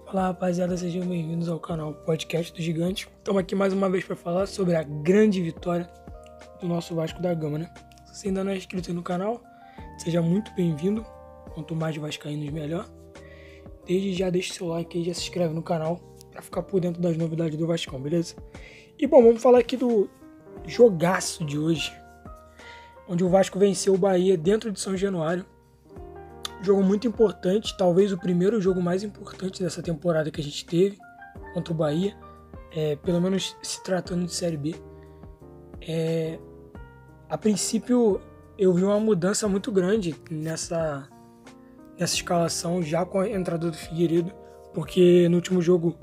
Fala rapaziada, sejam bem-vindos ao canal Podcast do Gigante. Estamos aqui mais uma vez para falar sobre a grande vitória do nosso Vasco da Gama, né? Se você ainda não é inscrito no canal, seja muito bem-vindo. Quanto mais vascaínos, melhor. Desde já deixa seu like e já se inscreve no canal para ficar por dentro das novidades do Vascão, beleza? E bom, vamos falar aqui do jogaço de hoje, onde o Vasco venceu o Bahia dentro de São Januário. Jogo muito importante, talvez o primeiro jogo mais importante dessa temporada que a gente teve contra o Bahia, pelo menos se tratando de Série B. A princípio eu vi uma mudança muito grande nessa escalação, já com a entrada do Figueiredo, porque no último jogo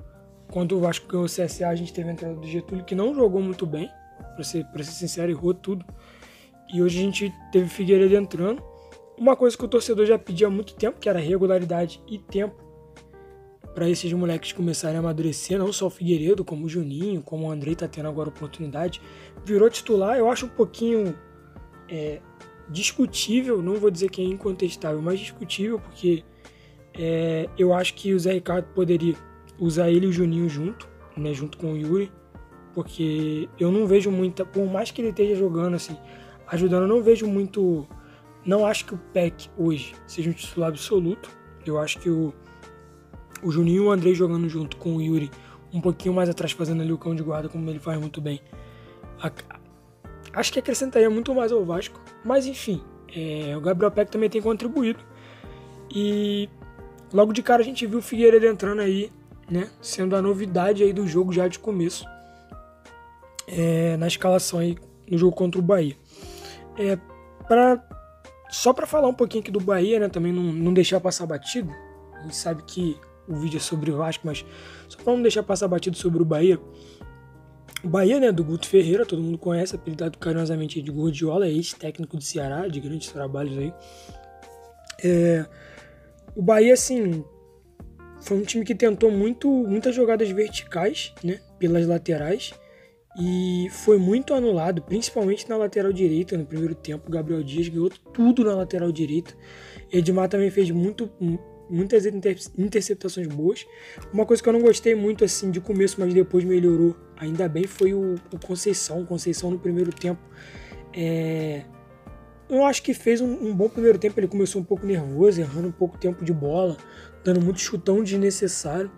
contra o Vasco ganhou o CSA, a gente teve a entrada do Getúlio, que não jogou muito bem, para ser sincero, errou tudo. E hoje a gente teve o Figueiredo entrando. Uma coisa que o torcedor já pedia há muito tempo, que era regularidade e tempo para esses moleques começarem a amadurecer, não só o Figueiredo, como o Juninho, como o Andrei tá tendo agora oportunidade. Virou titular, eu acho um pouquinho discutível, não vou dizer que é incontestável, mas discutível, porque eu acho que o Zé Ricardo poderia usar ele e o Juninho junto, né, junto com o Yuri, porque eu não vejo muita, por mais que ele esteja jogando assim, ajudando, eu não vejo muito. Não acho que o Peck hoje seja um titular absoluto. Eu acho que o Juninho e o Andrei jogando junto com o Yuri um pouquinho mais atrás, fazendo ali o cão de guarda, como ele faz muito bem. Acho que acrescentaria muito mais ao Vasco. Mas enfim, o Gabriel Peck também tem contribuído. E logo de cara a gente viu o Figueiredo entrando aí, né, sendo a novidade aí do jogo já de começo. Na escalação aí no jogo contra o Bahia. Só para falar um pouquinho aqui do Bahia, né, também não deixar passar batido. A gente sabe que o vídeo é sobre o Vasco, mas só para não deixar passar batido sobre o Bahia. O Bahia, né, do Guto Ferreira, todo mundo conhece, apelidado carinhosamente de Gordiola, ex-técnico do Ceará, de grandes trabalhos aí. O Bahia, assim, foi um time que tentou muitas jogadas verticais, né, pelas laterais. E foi muito anulado, principalmente na lateral direita. No primeiro tempo, o Gabriel Dias ganhou tudo na lateral direita. Edmar também fez muitas interceptações boas. Uma coisa que eu não gostei muito assim de começo, mas depois melhorou ainda bem, foi o Conceição. O Conceição no primeiro tempo, eu acho que fez um bom primeiro tempo. Ele começou um pouco nervoso, errando um pouco tempo de bola, dando muito chutão desnecessário.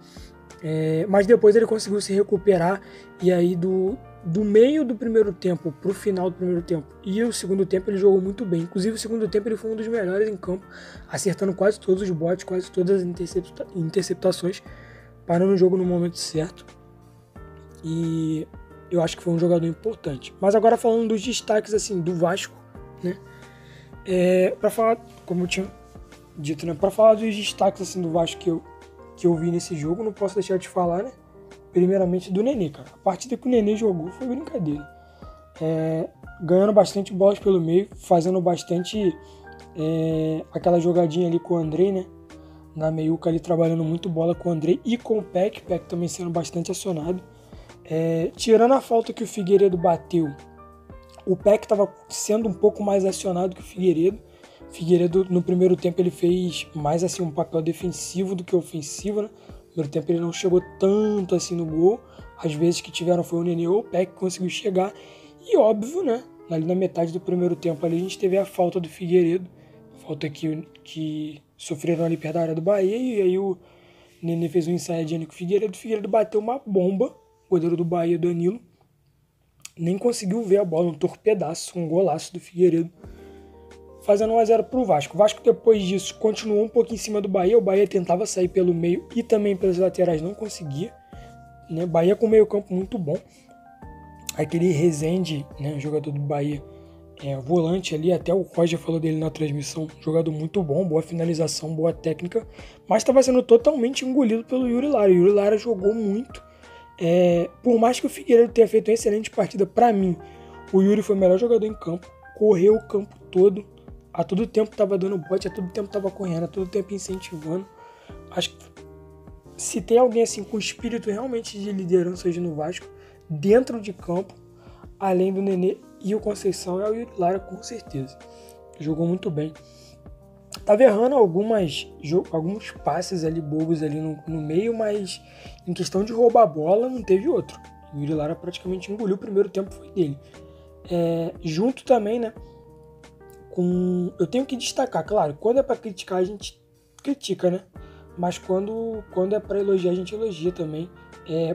Mas depois ele conseguiu se recuperar, e aí do meio do primeiro tempo para o final do primeiro tempo e o segundo tempo ele jogou muito bem. Inclusive o segundo tempo ele foi um dos melhores em campo, acertando quase todos os botes, quase todas as interceptações, parando o jogo no momento certo. E eu acho que foi um jogador importante. Mas agora falando dos destaques assim do Vasco, né? Para falar, como eu tinha dito, né? Para falar dos destaques assim do Vasco que eu vi nesse jogo, não posso deixar de falar, né? Primeiramente do Nenê, cara. A partida que o Nenê jogou foi brincadeira. Ganhando bastante bolas pelo meio, fazendo bastante aquela jogadinha ali com o Andrei, né? Na meiuca ali, trabalhando muito bola com o Andrei e com o Peck também sendo bastante acionado. Tirando a falta que o Figueiredo bateu, o Peck estava sendo um pouco mais acionado que o Figueiredo. Figueiredo, no primeiro tempo, ele fez mais assim um papel defensivo do que ofensivo, né? No primeiro tempo ele não chegou tanto assim no gol. Às vezes que tiveram foi o Nenê ou o Peck que conseguiu chegar. E óbvio, né? Ali na metade do primeiro tempo ali, a gente teve a falta do Figueiredo. Falta que sofreram ali perto da área do Bahia. E aí o Nenê fez um ensaiadinho com o Figueiredo. O Figueiredo bateu uma bomba. O goleiro do Bahia, Danilo, nem conseguiu ver a bola. Um torpedaço, um golaço do Figueiredo, fazendo 1-0 para o Vasco. O Vasco, depois disso, continuou um pouco em cima do Bahia. O Bahia tentava sair pelo meio e também pelas laterais, não conseguia, né? Bahia com meio campo muito bom. Aquele Rezende, né, jogador do Bahia, volante ali, até o Roger falou dele na transmissão, jogador muito bom, boa finalização, boa técnica, mas estava sendo totalmente engolido pelo Yuri Lara. O Yuri Lara jogou muito. Por mais que o Figueiredo tenha feito uma excelente partida, para mim, o Yuri foi o melhor jogador em campo, correu o campo todo. A todo tempo estava dando bote, a todo tempo estava correndo, a todo tempo incentivando. Acho que se tem alguém assim com espírito realmente de liderança hoje no Vasco, dentro de campo, além do Nenê e o Conceição, é o Yuri Lara, com certeza. Jogou muito bem. Tava errando alguns passes ali bobos ali no meio, mas em questão de roubar a bola não teve outro. O Yuri Lara praticamente engoliu, o primeiro tempo foi dele. Junto também, né, eu tenho que destacar, claro, quando é pra criticar a gente critica, né, mas quando é pra elogiar a gente elogia também.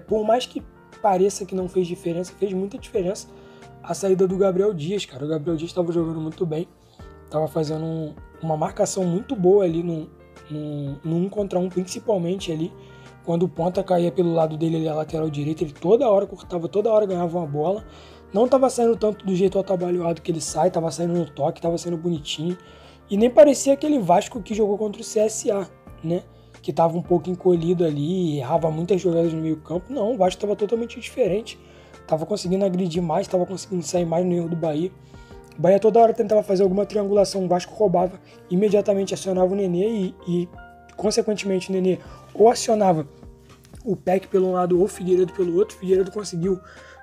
Por mais que pareça que não fez diferença, fez muita diferença a saída do Gabriel Dias, cara. O Gabriel Dias estava jogando muito bem, estava fazendo uma marcação muito boa ali no 1 contra 1, principalmente ali, quando o ponta caía pelo lado dele, ali, a lateral direita, ele toda hora cortava, toda hora ganhava uma bola. Não estava saindo tanto do jeito atabalhoado que ele sai, estava saindo no toque, estava saindo bonitinho. E nem parecia aquele Vasco que jogou contra o CSA, né? Que estava um pouco encolhido ali, errava muitas jogadas no meio campo. Não, o Vasco estava totalmente diferente. Estava conseguindo agredir mais, estava conseguindo sair mais no erro do Bahia. O Bahia toda hora tentava fazer alguma triangulação, o Vasco roubava, imediatamente acionava o Nenê e consequentemente, o Nenê ou acionava o Peck pelo lado ou o Figueiredo pelo outro. O Figueiredo conseguiu.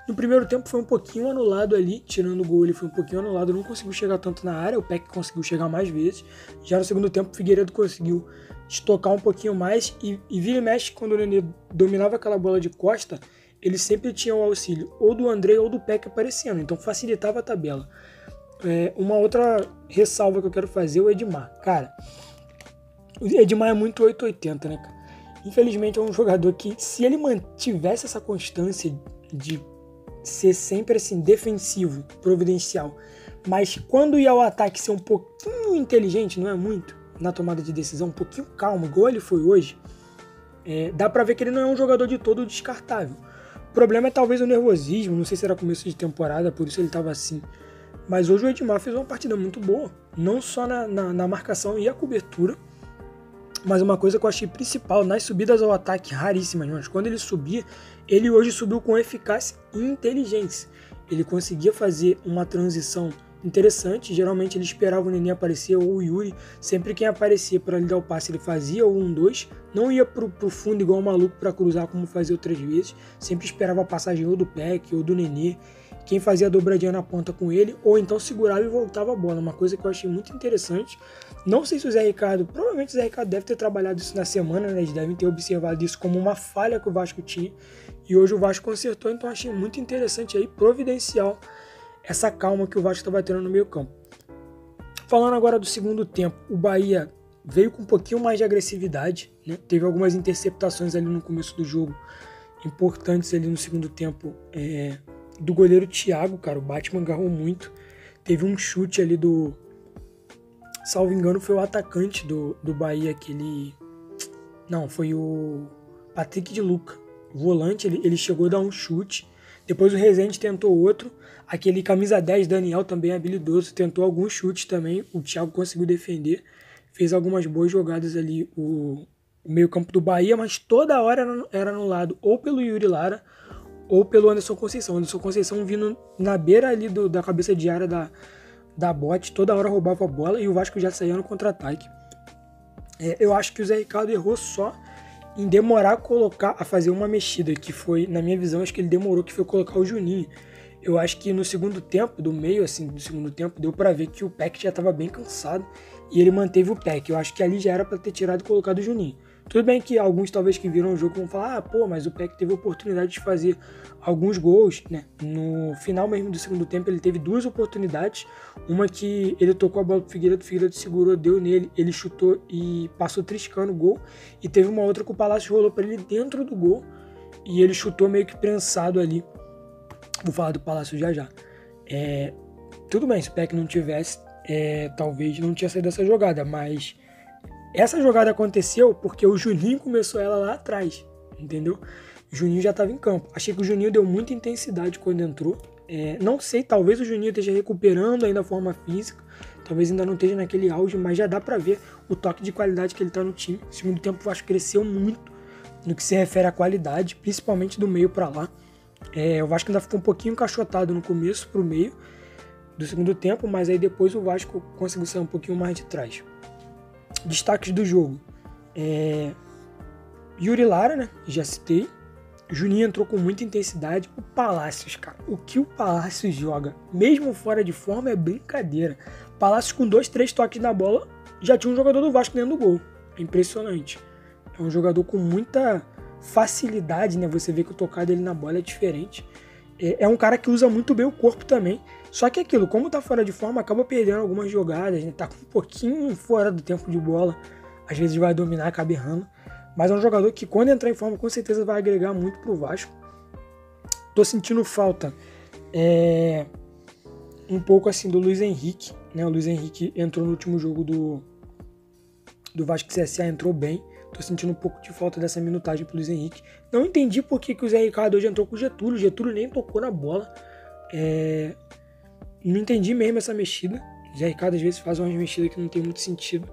No primeiro tempo foi um pouquinho anulado ali, tirando o gol, ele foi um pouquinho anulado, não conseguiu chegar tanto na área, o Peck conseguiu chegar mais vezes. Já no segundo tempo, o Figueiredo conseguiu estocar um pouquinho mais e vira e mexe, quando o Nenê dominava aquela bola de costa, ele sempre tinha o auxílio ou do André ou do Peck aparecendo, então facilitava a tabela. Uma outra ressalva que eu quero fazer é o Edmar. Cara, o Edmar é muito 880, né, cara? Infelizmente é um jogador que, se ele mantivesse essa constância de ser sempre assim, defensivo, providencial, mas quando ia ao ataque ser um pouquinho inteligente, não é muito, na tomada de decisão, um pouquinho calmo, igual ele foi hoje, dá pra ver que ele não é um jogador de todo descartável. O problema é talvez o nervosismo, não sei se era começo de temporada, por isso ele tava assim. Mas hoje o Edmar fez uma partida muito boa, não só na marcação e a cobertura, mas uma coisa que eu achei principal, nas subidas ao ataque raríssimas, mas quando ele subia, ele hoje subiu com eficácia e inteligência. Ele conseguia fazer uma transição interessante, geralmente ele esperava o Nenê aparecer ou o Yuri, sempre quem aparecia para lhe dar o passe ele fazia o 1-2, não ia pro fundo igual um maluco para cruzar como fazia outras vezes, sempre esperava a passagem ou do Peck ou do Nenê, quem fazia a dobradinha na ponta com ele, ou então segurava e voltava a bola, uma coisa que eu achei muito interessante. Não sei se o Zé Ricardo, provavelmente o Zé Ricardo deve ter trabalhado isso na semana, né? Eles devem ter observado isso como uma falha que o Vasco tinha, e hoje o Vasco consertou, então achei muito interessante aí, providencial, essa calma que o Vasco estava tendo no meio campo. Falando agora do segundo tempo, o Bahia veio com um pouquinho mais de agressividade, né? Teve algumas interceptações ali no começo do jogo, importantes ali no segundo tempo, do goleiro Thiago, cara, o Batman agarrou muito. Teve um chute ali salvo engano, foi o atacante do Bahia, aquele... Não, foi o Patrick de Luca, o volante, ele chegou a dar um chute. Depois o Rezende tentou outro. Aquele camisa 10, Daniel, também habilidoso, tentou alguns chutes também. O Thiago conseguiu defender. Fez algumas boas jogadas ali, o meio campo do Bahia, mas toda hora era anulado ou pelo Yuri Lara ou pelo Anderson Conceição. Anderson Conceição vindo na beira ali da cabeça de área da bote, toda hora roubava a bola e o Vasco já saía no contra-ataque. Eu acho que o Zé Ricardo errou só em demorar a fazer uma mexida, que foi, na minha visão, acho que ele demorou, que foi colocar o Juninho. Eu acho que no segundo tempo, do meio assim, do segundo tempo, deu pra ver que o Peck já tava bem cansado e ele manteve o Peck. Eu acho que ali já era pra ter tirado e colocado o Juninho. Tudo bem que alguns talvez que viram o jogo vão falar, mas o Peck teve a oportunidade de fazer alguns gols, né? No final mesmo do segundo tempo ele teve 2 oportunidades, uma que ele tocou a bola pro Figueiredo, o Figueiredo segurou, deu nele, ele chutou e passou triscando o gol, e teve uma outra que o Palácio rolou para ele dentro do gol e ele chutou meio que prensado ali. Vou falar do Palácio já. Tudo bem, se o Peck não tivesse, talvez não tinha saído dessa jogada, mas essa jogada aconteceu porque o Juninho começou ela lá atrás, entendeu? O Juninho já estava em campo. Achei que o Juninho deu muita intensidade quando entrou. Não sei, talvez o Juninho esteja recuperando ainda a forma física, talvez ainda não esteja naquele auge, mas já dá para ver o toque de qualidade que ele está no time. No segundo tempo o Vasco cresceu muito no que se refere à qualidade, principalmente do meio para lá. O Vasco ainda ficou um pouquinho encaixotado no começo pro meio do segundo tempo, mas aí depois o Vasco conseguiu sair um pouquinho mais de trás. Destaques do jogo. Yuri Lara, né? Já citei. Juninho entrou com muita intensidade. O Palácios, cara. O que o Palácios joga, mesmo fora de forma, é brincadeira. Palácios com 2, 3 toques na bola já tinha um jogador do Vasco dentro do gol. É impressionante. É um jogador com muita facilidade, né? Você vê que o tocar dele na bola é diferente. É um cara que usa muito bem o corpo também. Só que aquilo, como tá fora de forma, acaba perdendo algumas jogadas, né? Tá um pouquinho fora do tempo de bola. Às vezes vai dominar, acaba errando. Mas é um jogador que, quando entrar em forma, com certeza vai agregar muito pro Vasco. Tô sentindo falta um pouco assim do Luiz Henrique, né? O Luiz Henrique entrou no último jogo do Vasco CSA, entrou bem. Tô sentindo um pouco de falta dessa minutagem pro Luiz Henrique. Não entendi por que o Zé Ricardo hoje entrou com o Getúlio. O Getúlio nem tocou na bola. Não entendi mesmo essa mexida. O Zé Ricardo às vezes faz umas mexidas que não tem muito sentido.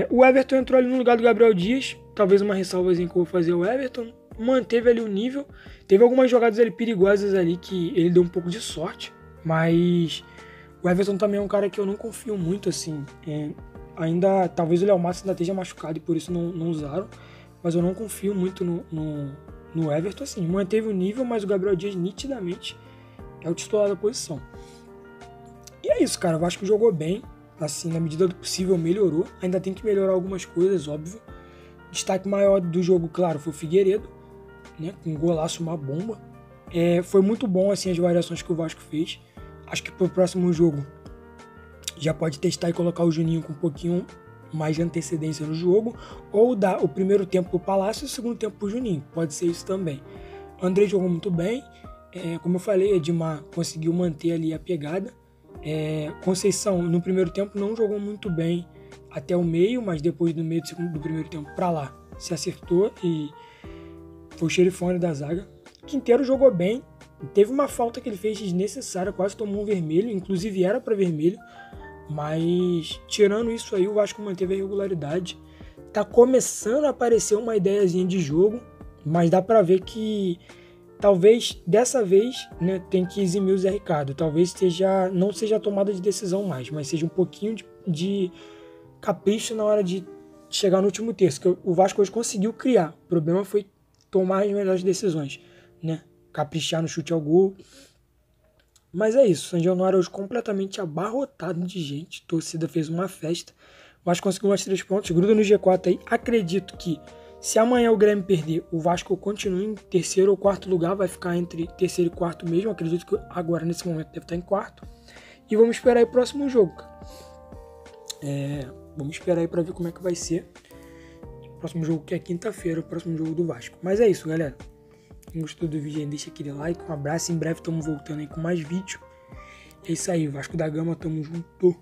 O Everton entrou ali no lugar do Gabriel Dias. Talvez uma ressalvazinha que eu vou fazer ao Everton. Manteve ali o nível. Teve algumas jogadas ali perigosas ali que ele deu um pouco de sorte. Mas o Everton também é um cara que eu não confio muito, assim. Ainda, talvez o Léo Matos ainda esteja machucado e por isso não usaram. Mas eu não confio muito no Everton, assim. Manteve o nível, mas o Gabriel Dias nitidamente é o titular da posição. E é isso, cara. Eu acho que jogou bem. Assim, na medida do possível, melhorou. Ainda tem que melhorar algumas coisas, óbvio. Destaque maior do jogo, claro, foi o Figueiredo, né? Com um golaço, uma bomba. Foi muito bom, assim, as variações que o Vasco fez. Acho que pro próximo jogo já pode testar e colocar o Juninho com um pouquinho mais de antecedência no jogo. Ou dar o primeiro tempo pro Palácio e o segundo tempo pro Juninho. Pode ser isso também. O André jogou muito bem. Como eu falei, Edmar conseguiu manter ali a pegada. Conceição, no primeiro tempo, não jogou muito bem até o meio, mas depois do meio do primeiro tempo pra lá, se acertou e foi o xerifone da zaga. Quinteiro jogou bem, teve uma falta que ele fez desnecessária, quase tomou um vermelho, inclusive era para vermelho, mas tirando isso aí, o Vasco manteve a regularidade. Tá começando a aparecer uma ideiazinha de jogo, mas dá para ver que talvez dessa vez, né, tem que eximir o Zé Ricardo. Talvez não seja a tomada de decisão mais, mas seja um pouquinho de capricho na hora de chegar no último terço, que o Vasco hoje conseguiu criar. O problema foi tomar as melhores decisões, né? Caprichar no chute ao gol. Mas é isso, o São Januário hoje completamente abarrotado de gente. A torcida fez uma festa. O Vasco conseguiu mais 3 pontos, gruda no G4 aí. Acredito que se amanhã o Grêmio perder, o Vasco continua em terceiro ou quarto lugar, vai ficar entre terceiro e quarto mesmo. Acredito que agora, nesse momento, deve estar em quarto. E vamos esperar aí o próximo jogo. Vamos esperar aí para ver como é que vai ser. O próximo jogo que é quinta-feira, o próximo jogo do Vasco. Mas é isso, galera. Quem gostou do vídeo aí, deixa aquele like, um abraço. Em breve estamos voltando aí com mais vídeo. É isso aí, Vasco da Gama, tamo junto.